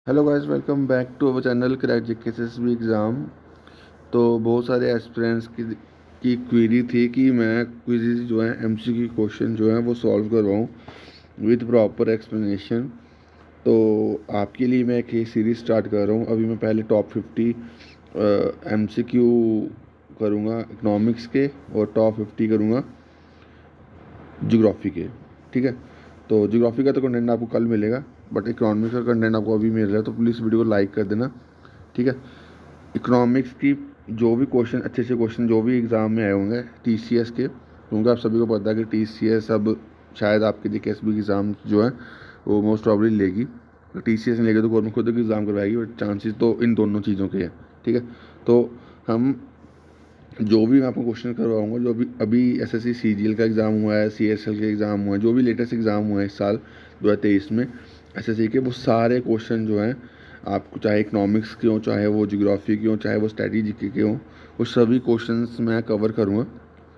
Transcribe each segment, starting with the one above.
Hello guys, welcome back to our channel crack JKSSB exam. तो बहुत सारे aspirants की क्वेरी थी कि मैं क्विज़ जो है एमसीक्यू क्वेश्चन जो है वो सॉल्व करवाऊँ विद प्रॉपर एक्सप्लेनेशन। तो आपके लिए मैं एक ये सीरीज़ स्टार्ट कर रहा हूँ। अभी मैं पहले टॉप 50 एमसीक्यू करूँगा इकोनॉमिक्स के, और टॉप 50 करूँगा ज्योग्राफी के। ठीक है, तो ज्योग्राफी का तो कंटेंट आपको कल मिलेगा, बट इकोनॉमिक्स का कंटेंट आपको अभी मिल रहा है, तो प्लीज़ वीडियो को लाइक कर देना। ठीक है, इकोनॉमिक्स की जो भी क्वेश्चन, अच्छे अच्छे क्वेश्चन जो भी एग्ज़ाम में आए होंगे टीसीएस के, क्योंकि आप सभी को पता है कि टीसीएस अब शायद आपके जेकेएसबी की एग्ज़ाम जो है वो मोस्ट प्रॉब्ली लेगी। टीसीएस नहीं लेगी तो गवर्नमेंट खुद एग्ज़ाम करवाएगी, बट चांसेस तो इन दोनों चीज़ों के हैं। ठीक है, तो हम जो भी मैं आपको क्वेश्चन करवाऊंगा, जो भी अभी एसएससी सीजीएल का एग्ज़ाम हुआ है, सीएसएल के एग्ज़ाम हुआ है, जो भी लेटेस्ट एग्ज़ाम हुआ है इस साल 2023 में एसएससी के, वो सारे क्वेश्चन जो हैं आपको, चाहे इकोनॉमिक्स के हों, चाहे वो ज्योग्राफी के हों, चाहे वो स्ट्रेटेजी के हों, वो सभी क्वेश्चंस मैं कवर करूँगा।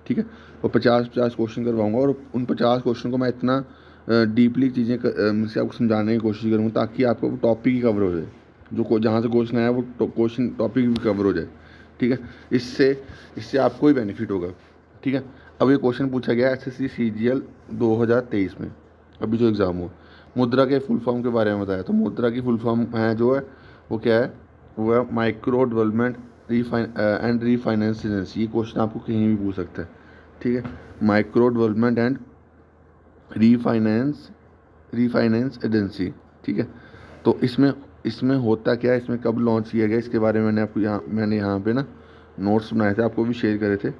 ठीक है, और 50-50 क्वेश्चन करवाऊँगा, और उन 50 क्वेश्चन को मैं इतना डीपली चीज़ें से आपको समझाने की कोशिश करूँगा ताकि आपको टॉपिक ही कवर हो जाए। जो जहाँ से क्वेश्चन आया वो क्वेश्चन टॉपिक भी कवर हो जाए। ठीक है, इससे इससे आपको ही बेनिफिट होगा। ठीक है, अब ये क्वेश्चन पूछा गया एसएससी सीजीएल 2023 में, अभी जो एग्ज़ाम हुआ, मुद्रा के फुल फॉर्म के बारे में बताया। तो मुद्रा की फुल फॉर्म है जो है वो क्या है, वो है micro development and refinance agency. ये क्वेश्चन आपको कहीं भी पूछ सकता है। ठीक है, micro development and refinance refinance agency. ठीक है, तो इसमें इसमें होता क्या है, इसमें कब लॉन्च किया गया, इसके बारे में मैंने यहाँ पे ना नोट्स बनाए थे, आपको भी शेयर करे थे।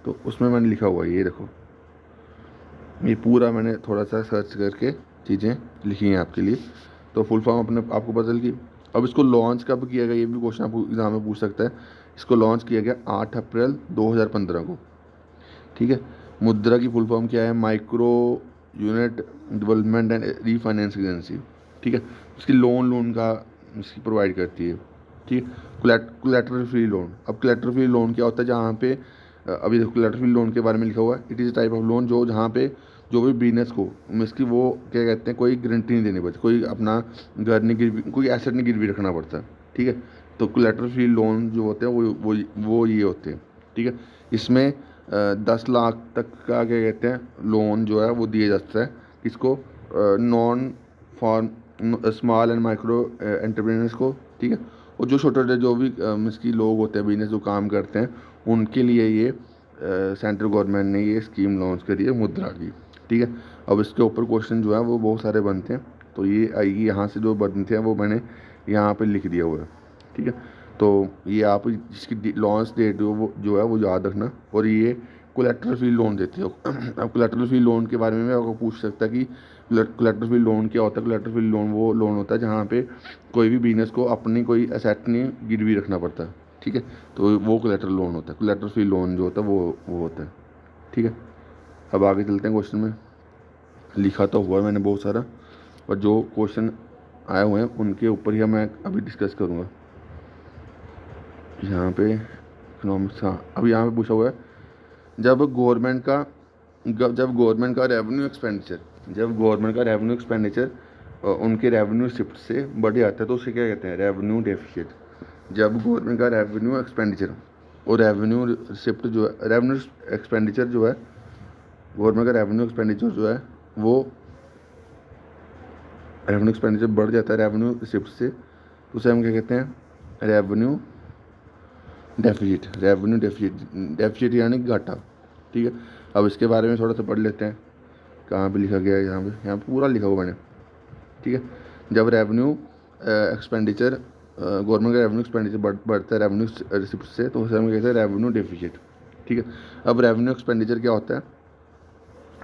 तो उसमें मैंने लिखा हुआ है, ये देखो, ये पूरा मैंने थोड़ा सा सर्च करके चीज़ें लिखी हैं आपके लिए। तो फुल फॉर्म अपने आपको पता चल गई। अब इसको लॉन्च कब किया गया, ये भी क्वेश्चन आपको एग्जाम में पूछ सकता है। इसको लॉन्च किया गया 8 अप्रैल 2015 को। ठीक है, मुद्रा की फुल फॉर्म क्या है, micro unit development and refinance agency. ठीक है, इसकी लोन का इसकी प्रोवाइड करती है। ठीक है, कोलेटरल फ्री लोन। अब कोलेटरल फ्री लोन क्या होता है, जहाँ पे अभी देखो कोलेटरल फ्री लोन के बारे में लिखा हुआ है, it is type of loan जो जहाँ पे जो भी बिजनेस को इसकी वो क्या कहते हैं, कोई गारंटी नहीं देनी पड़ती, कोई अपना घर नहीं गिरवी, कोई एसेट नहीं गिरवी रखना पड़ता। ठीक है, तो कोलेटरल फ्री लोन जो होते हैं वो ये होते हैं। ठीक है, इसमें 10 लाख तक का क्या कहते हैं लोन जो है वो दिया जाता है किसको, non farm small and micro entrepreneurs को। ठीक है, और जो छोटे छोटे जो भी इसकी लोग होते हैं, बिजनेस जो काम करते हैं, उनके लिए ये सेंट्रल गवर्नमेंट ने ये स्कीम लॉन्च करी है मुद्रा की। ठीक है, अब इसके ऊपर क्वेश्चन जो है वो बहुत सारे बनते हैं, तो ये यहाँ से जो बनते हैं वो मैंने यहाँ पे लिख दिया हुआ है। ठीक है, तो ये आप इसकी लॉन्च डेट वो जो है वो याद रखना। और ये कोलेटरल फ्री लोन देते हो। अब कोलेटरल फ्री लोन के बारे में आपको पूछ सकता है कि कोलेटरल फ्री लोन क्या होता है। कोलेटरल फ्री लोन वो लोन होता है जहाँ पे कोई भी बिजनेस को अपनी कोई एसेट नहीं गिरवी रखना पड़ता है। ठीक है, तो वो कोलेटरल लोन होता है। कोलेटरल फ्री लोन जो होता है वो होता है। ठीक है, अब आगे चलते हैं क्वेश्चन में। लिखा तो हुआ है मैंने बहुत सारा, और जो क्वेश्चन आए हुए हैं उनके ऊपर ही मैं अभी डिस्कस करूँगा। यहाँ पे इकोनॉमिक्स, हाँ, अब यहाँ पे पूछा हुआ है, जब गवर्नमेंट का जब गवर्नमेंट का रेवेन्यू एक्सपेंडिचर जब गवर्नमेंट का रेवेन्यू एक्सपेंडिचर उनके रेवेन्यू शिफ्ट से बढ़ जाता है तो उसे क्या कहते हैं, रेवेन्यू डेफिसिट। जब गवर्नमेंट का रेवेन्यू एक्सपेंडिचर और रेवेन्यू शिफ्ट जो है, रेवेन्यू एक्सपेंडिचर जो है, गवर्नमेंट का रेवेन्यू एक्सपेंडिचर जो है वो रेवेन्यू एक्सपेंडिचर बढ़ जाता है रेवेन्यू शिफ्ट से, तो उसे हम क्या कहते हैं, revenue deficit. Revenue deficit, deficit यानी घाटा। ठीक है, अब इसके बारे में थोड़ा सा पढ़ लेते हैं, कहाँ पे लिखा गया है, यहाँ पे पूरा लिखा हुआ मैंने। ठीक है, जब रेवेन्यू एक्सपेंडिचर गवर्नमेंट का रेवेन्यू एक्सपेंडिचर बढ़ता है रेवेन्यू रिसिप्ट से, तो उसे हम कहते हैं रेवेन्यू डेफिसिट। ठीक है, अब रेवेन्यू एक्सपेंडिचर क्या होता है,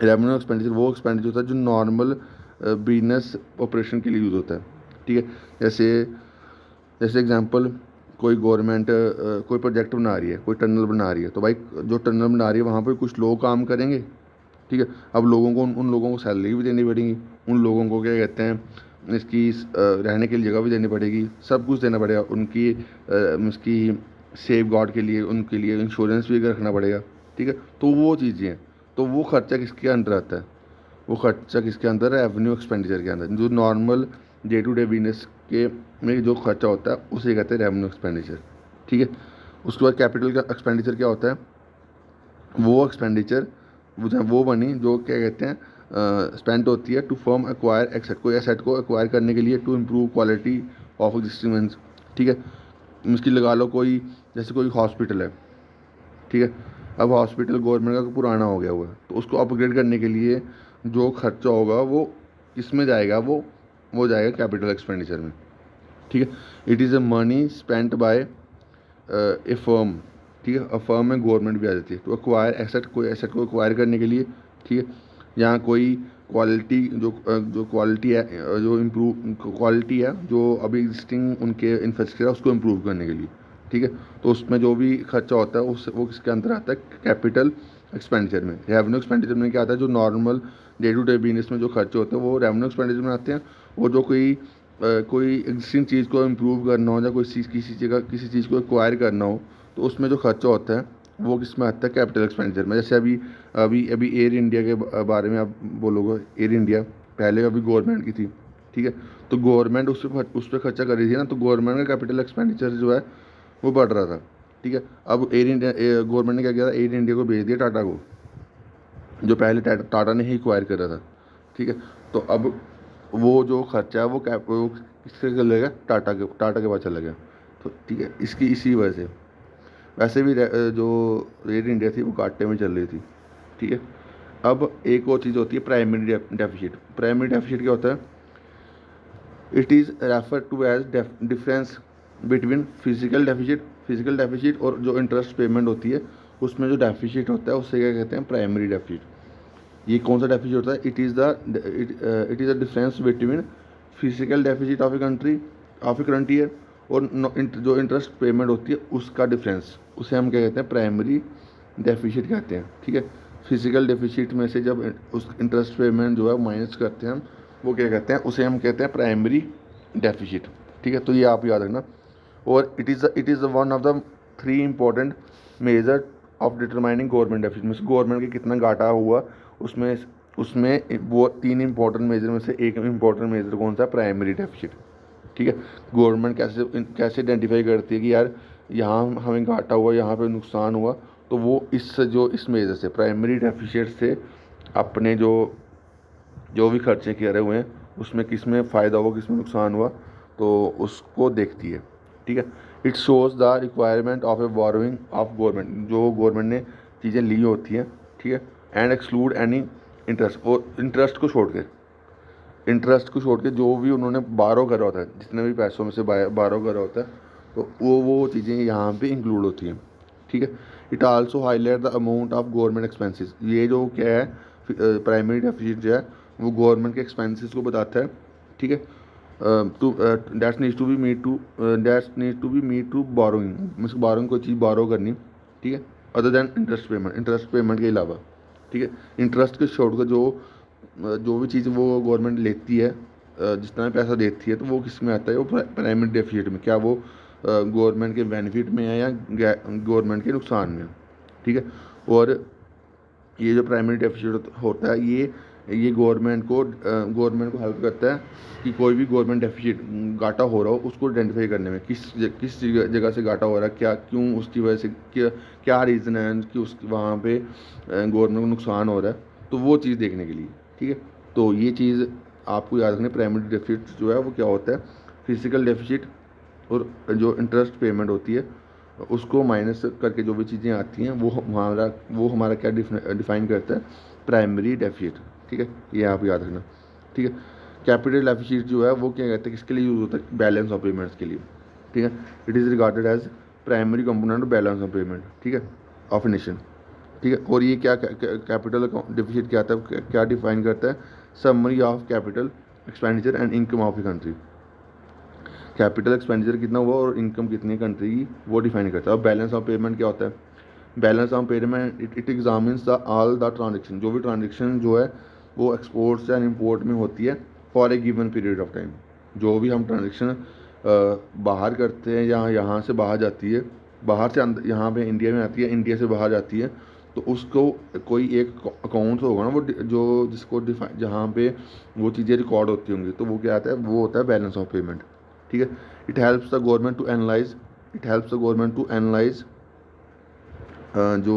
रेवेन्यू एक्सपेंडिचर वो एक्सपेंडिचर होता है जो नॉर्मल बिजनेस ऑपरेशन के लिए यूज़ होता है। ठीक है, जैसे जैसे एग्जांपल, कोई गवर्नमेंट कोई प्रोजेक्ट बना रही है, कोई टनल बना रही है, तो भाई जो टनल बना रही है वहाँ पे कुछ लोग काम करेंगे। ठीक है, अब लोगों को उन लोगों को सैलरी भी देनी पड़ेगी, उन लोगों को क्या कहते हैं इसकी रहने के लिए जगह भी देनी पड़ेगी, सब कुछ देना पड़ेगा उनकी इसकी सेफ गार्ड के लिए, उनके लिए इंश्योरेंस भी रखना पड़ेगा। ठीक है, तो वो चीज़ें हैं, तो वो खर्चा किसके अंदर आता है, वो खर्चा किसके अंदर है, रेवेन्यू एक्सपेंडिचर के अंदर, जो normal day to day business आपके में जो खर्चा होता है उसे कहते हैं रेवेन्यू एक्सपेंडिचर, ठीक है। उसके बाद कैपिटल का एक्सपेंडिचर क्या होता है, वो एक्सपेंडिचर वो मनी जो क्या कहते हैं स्पेंड होती है टू फर्म एक्वायर एसेट, कोई एसेट को एक्वायर करने के लिए, to improve quality of existing means, ठीक है। मुश्किल लगा लो कोई, जैसे कोई हॉस्पिटल है, ठीक है। अब हॉस्पिटल गवर्नमेंट का पुराना हो गया हुआ है, तो उसको अपग्रेड करने के लिए जो खर्चा होगा वो किस में जाएगा, वो जाएगा कैपिटल एक्सपेंडिचर में, ठीक है। It is a money spent by a firm, ठीक है। फर्म में गवर्नमेंट भी आ जाती है, तो एक्वायर एसेट, कोई एसेट को एक्वायर करने के लिए, ठीक है। यहाँ कोई क्वालिटी जो क्वालिटी है, जो इम्प्रूव क्वालिटी है जो अभी एग्जिस्टिंग उनके इंफ्रास्ट्रक्चर है उसको इम्प्रूव करने के लिए, ठीक है। तो उसमें जो भी खर्चा होता है उस वो किसके अंदर आता है, कैपिटल एक्सपेंडिचर में। रेवेन्यू एक्सपेंडिचर में क्या आता है, जो normal day to day business में जो खर्चे होते हैं वो रेवेन्यू एक्सपेंडिचर में आते हैं। और जो कोई एग्जिस्टिंग चीज़ को इम्प्रूव करना हो या कोई चीज़ किसी चीज़ को एक्वायर करना हो, तो उसमें जो खर्चा होता है वो किस में आता है, कैपिटल एक्सपेंडिचर में। जैसे अभी अभी अभी एयर इंडिया के बारे में आप बोलोगे, एयर इंडिया पहले अभी गवर्नमेंट की थी, ठीक है। तो गवर्नमेंट उस पर खर्चा कर रही थी ना, तो गवर्नमेंट का कैपिटल एक्सपेंडिचर जो है वो बढ़ रहा था, ठीक है। अब एयर इंडिया गवर्नमेंट ने क्या किया था, एयर इंडिया को भेज दिया टाटा को, जो पहले टाटा ने ही एक्वायर करा था, ठीक है। तो अब वो जो खर्चा है वो किसके चलेगा, टाटा के पास चला गया, तो ठीक है। इसकी इसी वजह से वैसे भी जो एयर इंडिया थी वो घाटे में चल रही थी, ठीक है। अब एक और चीज़ होती है प्राइमरी डेफिसिट। प्राइमरी डेफिसिट क्या होता है, it is refer to as difference between physical deficit और जो इंटरेस्ट पेमेंट होती है उसमें जो डेफिसिट होता है उससे क्या कहते हैं, प्राइमरी डेफिसिट। ये कौन सा डेफिसिट होता है, it is a difference between physical deficit of A current year और जो इंटरेस्ट पेमेंट होती है उसका डिफरेंस, उसे हम क्या कहते हैं, प्राइमरी डेफिसिट कहते हैं, ठीक है। फिजिकल डेफिसिट में से जब उस इंटरेस्ट पेमेंट जो है माइनस करते हैं हम, वो क्या कहते हैं, उसे हम कहते हैं प्राइमरी डेफिसिट, ठीक है। तो ये आप याद रखना। और it is one of the 3 important measure of determining government deficit. में गवर्नमेंट के कितना घाटा हुआ उसमें उसमें वो 3 इंपॉर्टेंट मेजर में से एक इंपॉर्टेंट मेजर कौन सा, प्राइमरी डेफिसिट, ठीक है। गवर्नमेंट कैसे आइडेंटिफाई करती है कि यार यहाँ हमें घाटा हुआ, यहाँ पे नुकसान हुआ, तो वो इस मेजर से, प्राइमरी डेफिसिट से अपने जो भी खर्चे किए रहे हुए हैं उसमें किस में फ़ायदा हुआ, किस में नुकसान हुआ, तो उसको देखती है, ठीक है। It shows the requirement of A borrowing of government, जो गवर्नमेंट ने चीज़ें ली होती हैं, ठीक है। एंड एक्सक्लूड एनी इंटरेस्ट, और इंटरेस्ट को छोड़ के जो भी उन्होंने बारो करा होता है, जितने भी पैसों में से बारो करा होता है, तो वो चीज़ें यहाँ पे इंक्लूड होती हैं, ठीक है। It also highlight the amount of government expenses. ये जो क्या है प्राइमरी डेफिसिट जो है वो गवर्नमेंट के एक्सपेंसेस को बताता है, ठीक है। That needs to be meet to borrowing, means borrowing कोई चीज़ बारो करनी, ठीक है, अदर दैन इंटरेस्ट पेमेंट के अलावा, ठीक है। इंटरेस्ट के छोड़ कर जो भी चीज़ वो गवर्नमेंट लेती है, जितना भी पैसा देती है, तो वो किस में आता है, वो प्राइमरी डेफिसिट में। क्या वो गवर्नमेंट के बेनिफिट में है या गवर्नमेंट के नुकसान में, ठीक है। और ये जो प्राइमरी डेफिसिट होता है ये गवर्नमेंट को हेल्प करता है कि कोई भी गवर्नमेंट डेफिसिट घाटा हो रहा हो उसको आइडेंटिफाई करने में, किस जगह से घाटा हो रहा है, क्या क्यों उसकी वजह से क्या रीज़न है कि उस वहाँ पे गवर्नमेंट को नुकसान हो रहा है, तो वो चीज़ देखने के लिए, ठीक है। तो ये चीज़ आपको याद रखनी, प्राइमरी डेफिसिट जो है वो क्या होता है, फिजिकल डेफिसिट और जो इंटरेस्ट पेमेंट होती है उसको माइनस करके जो भी चीज़ें आती हैं वो हमारा क्या डिफाइन करता है, प्राइमरी डेफिसिट, ठीक है। ये आप याद रखना, ठीक है। कैपिटल डेफिसिट जो है वो क्या कहते हैं, किसके लिए यूज़ होता है, बैलेंस ऑफ पेमेंट्स के लिए, ठीक है। It is regarded as primary component of balance of payment, ठीक है, ऑफ नेशन, ठीक है। और ये क्या कैपिटल डेफिसिट क्या आता है, क्या डिफाइन करता है, summary of capital expenditure and income of a country. Capital expenditure कितना हुआ और इनकम कितनी कंट्री की वो डिफाइन करता है। और बैलेंस ऑफ पेमेंट क्या होता है, balance of payment it examines the all the transaction, जो भी ट्रांजेक्शन जो है वो एक्सपोर्ट्स एंड इम्पोर्ट में होती है for a given period of time. जो भी हम ट्रांजेक्शन बाहर करते हैं या यहाँ से बाहर जाती है, बाहर से अंदर यहाँ पे इंडिया में आती है, इंडिया से बाहर जाती है, तो उसको कोई एक अकाउंट होगा ना वो जो जिसको जहाँ पे वो चीज़ें रिकॉर्ड होती होंगी, तो वो क्या आता है, वो होता है बैलेंस ऑफ पेमेंट, ठीक है। It helps the government to analyse जो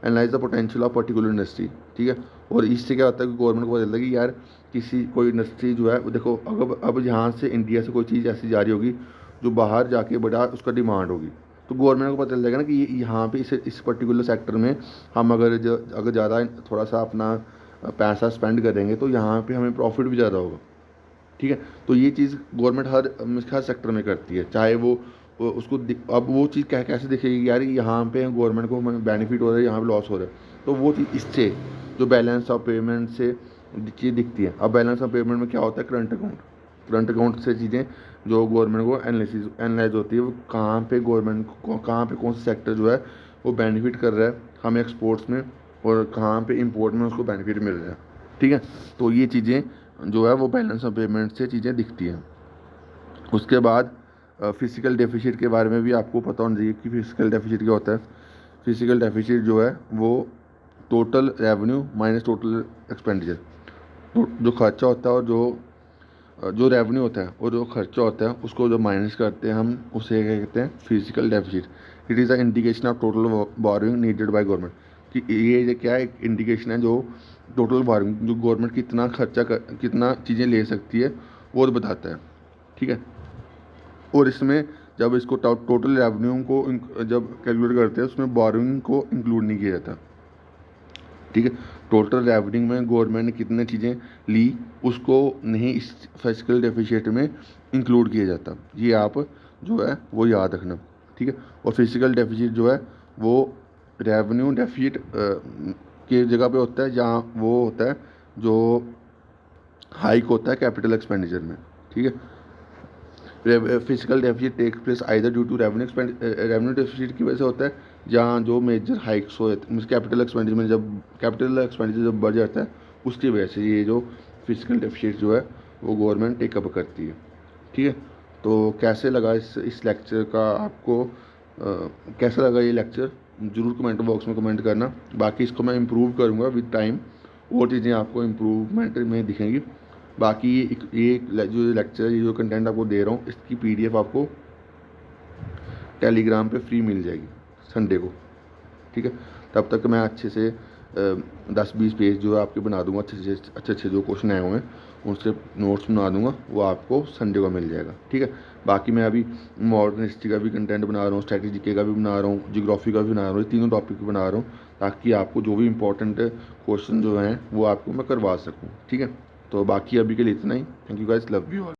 analyse the potential of particular industry, ठीक है। और इससे क्या होता है कि गवर्नमेंट को पता चलता है कि यार किसी कोई इंडस्ट्री जो है वो देखो, अब यहाँ से इंडिया से कोई चीज़ ऐसी जा रही होगी जो बाहर जाके बड़ा उसका डिमांड होगी, तो गवर्नमेंट को पता चल जाएगा ना कि यहाँ पे इस पर्टिकुलर सेक्टर में हम अगर ज़्यादा थोड़ा सा अपना पैसा स्पेंड करेंगे तो यहाँ पे हमें प्रॉफिट भी ज़्यादा होगा, ठीक है। तो ये चीज़ गवर्नमेंट हर सेक्टर में करती है, चाहे वो उसको अब वो चीज़ कैसे दिखेगी कि यार यहाँ पे गवर्नमेंट को बेनिफिट हो रहा है, यहाँ पे लॉस हो रहा है, तो वो चीज़ इससे जो बैलेंस ऑफ पेमेंट से चीज़ दिखती है। अब बैलेंस ऑफ पेमेंट में क्या होता है, करंट अकाउंट से चीज़ें जो गवर्नमेंट को एनालाइज होती है, वो कहाँ पे गवर्नमेंट को कहाँ पे कौन सा सेक्टर जो है वो बेनिफिट कर रहा है हमें एक्सपोर्ट्स में, और कहाँ पे इंपोर्ट में उसको बेनिफिट मिल रहा है, ठीक है। तो ये चीज़ें जो है वो बैलेंस ऑफ पेमेंट से चीज़ें दिखती हैं। उसके बाद फिजिकल डेफिसिट के बारे में भी आपको पता होना चाहिए कि फिजिकल डेफिसिट क्या होता है। फिजिकल डेफिसिट जो है वो total revenue minus total expenditure, तो जो खर्चा होता है और जो रेवेन्यू होता है और जो खर्चा होता है उसको जो माइनस करते हैं हम, उसे क्या कहते हैं, physical deficit. It is a indication of total borrowing needed by government, कि ये क्या है, एक इंडिकेशन है जो टोटल बोरोइंग जो गवर्नमेंट कितना चीज़ें ले सकती है वो बताता है, ठीक है। और इसमें जब इसको टोटल रेवेन्यू को जब कैलकुलेट करते हैं उसमें बोरोइंग को इंक्लूड नहीं किया जाता, ठीक है। टोटल रेवेन्यू में गवर्नमेंट ने कितनी चीज़ें ली उसको नहीं इस फिजिकल डेफिसिट में इंक्लूड किया जाता, ये आप जो है वो याद रखना, ठीक है। और फिजिकल डेफिसिट जो है वो रेवेन्यू डेफिसिट की जगह पे होता है जहाँ वो होता है जो हाइक होता है कैपिटल एक्सपेंडिचर में, ठीक है। Physical deficit take place either due to revenue deficit की वजह से होता है जहाँ जो मेजर हाइक्स हो कैपिटल एक्सपेंडिचर में, जब कैपिटल एक्सपेंडिचर जब बढ़ जाता है उसकी वजह से ये जो फिजिकल डेफिसिट जो है वो गवर्नमेंट टेकअप करती है, ठीक है। तो कैसे लगा इस लेक्चर का आपको कैसा लगा ये लेक्चर, ज़रूर कमेंट बॉक्स में कमेंट करना। बाकी इसको मैं इम्प्रूव करूँगा विद टाइम, और चीज़ें आपको इम्प्रूवमेंट में दिखेंगी। बाकी ये जो लेक्चर, ये जो कंटेंट आपको दे रहा हूँ, इसकी PDF आपको टेलीग्राम पे फ्री मिल जाएगी संडे को, ठीक है। तब तक मैं अच्छे से 10-20 पेज जो है आपके बना दूंगा, अच्छे जो क्वेश्चन आए हुए हैं उनसे नोट्स बना दूंगा, वो आपको संडे को मिल जाएगा, ठीक है। बाकी मैं अभी मॉडर्न हिस्ट्री का भी कंटेंट बना रहा हूँ, स्ट्रैटेजी का भी बना रहा हूँ, जियोग्राफी का भी बना रहा हूँ, ये तीनों टॉपिक बना रहा हूँ ताकि आपको जो भी इंपॉर्टेंट क्वेश्चन जो हैं वो आपको मैं करवा सकूँ, ठीक है। तो बाकी अभी के लिए इतना ही। Thank you guys, love you all.